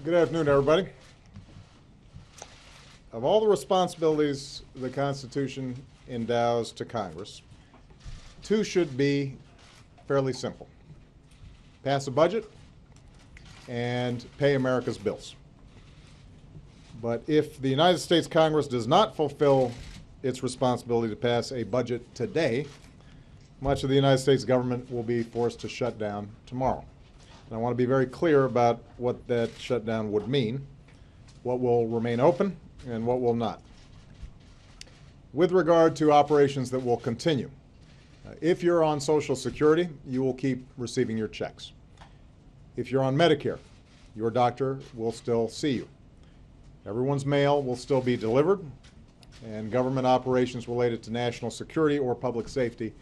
Good afternoon, everybody. Of all the responsibilities the Constitution endows to Congress, two should be fairly simple: pass a budget and pay America's bills. But if the United States Congress does not fulfill its responsibility to pass a budget today, much of the United States government will be forced to shut down tomorrow. And I want to be very clear about what that shutdown would mean, what will remain open and what will not. With regard to operations that will continue, if you're on Social Security, you will keep receiving your checks. If you're on Medicare, your doctor will still see you. Everyone's mail will still be delivered, and government operations related to national security or public safety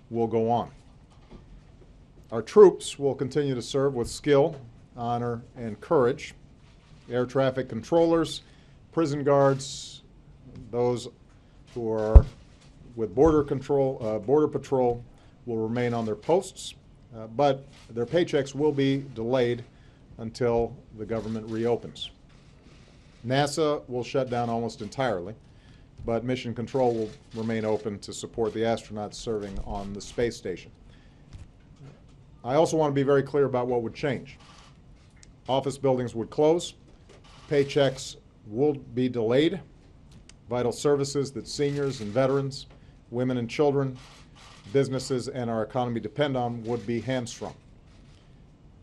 will go on. Our troops will continue to serve with skill, honor, and courage. Air traffic controllers, prison guards, those who are with border patrol will remain on their posts, but their paychecks will be delayed until the government reopens. NASA will shut down almost entirely, but Mission Control will remain open to support the astronauts serving on the space station. I also want to be very clear about what would change. Office buildings would close, paychecks will be delayed, vital services that seniors and veterans, women and children, businesses, and our economy depend on would be hamstrung.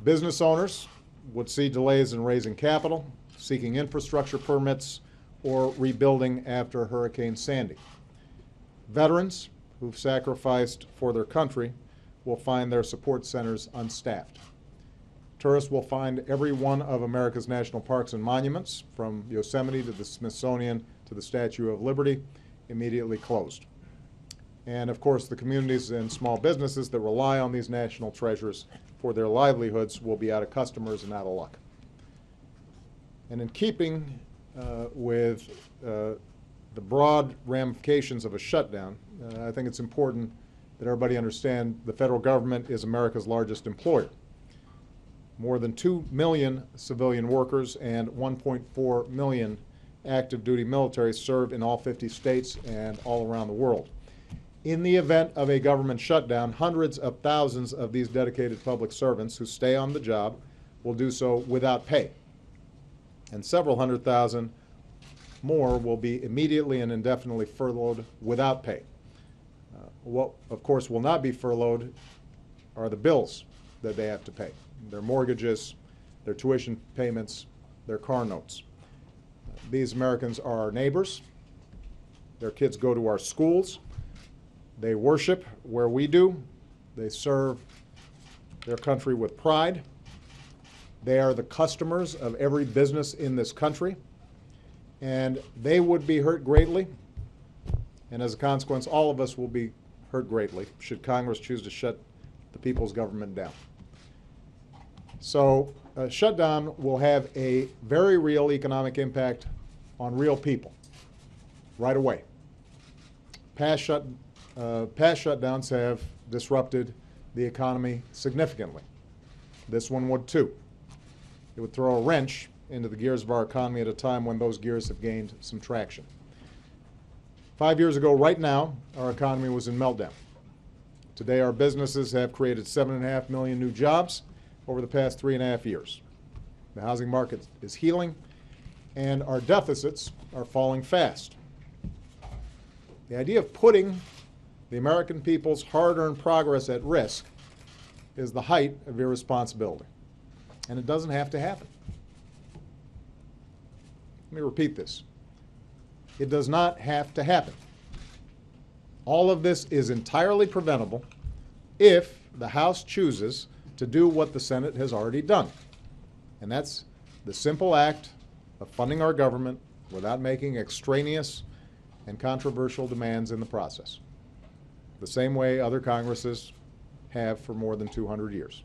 Business owners would see delays in raising capital, seeking infrastructure permits, or rebuilding after Hurricane Sandy. Veterans who've sacrificed for their country will find their support centers unstaffed. Tourists will find every one of America's national parks and monuments, from Yosemite to the Smithsonian to the Statue of Liberty, immediately closed. And of course, the communities and small businesses that rely on these national treasures for their livelihoods will be out of customers and out of luck. And in keeping with the broad ramifications of a shutdown, I think it's important that everybody understand the federal government is America's largest employer. More than 2 million civilian workers and 1.4 million active duty military serve in all 50 states and all around the world. In the event of a government shutdown, hundreds of thousands of these dedicated public servants who stay on the job will do so without pay. And several hundred thousand more will be immediately and indefinitely furloughed without pay. What, of course, will not be furloughed are the bills that they have to pay: their mortgages, their tuition payments, their car notes. These Americans are our neighbors. Their kids go to our schools. They worship where we do. They serve their country with pride. They are the customers of every business in this country, and they would be hurt greatly, and as a consequence, all of us will be hurt greatly should Congress choose to shut the people's government down. So a shutdown will have a very real economic impact on real people right away. Past shutdowns have disrupted the economy significantly. This one would too. It would throw a wrench into the gears of our economy at a time when those gears have gained some traction. 5 years ago, right now, our economy was in meltdown. Today, our businesses have created 7.5 million new jobs over the past 3.5 years. The housing market is healing, and our deficits are falling fast. The idea of putting the American people's hard-earned progress at risk is the height of irresponsibility, and it doesn't have to happen. Let me repeat this. It does not have to happen. All of this is entirely preventable if the House chooses to do what the Senate has already done, and that's the simple act of funding our government without making extraneous and controversial demands in the process, the same way other Congresses have for more than 200 years.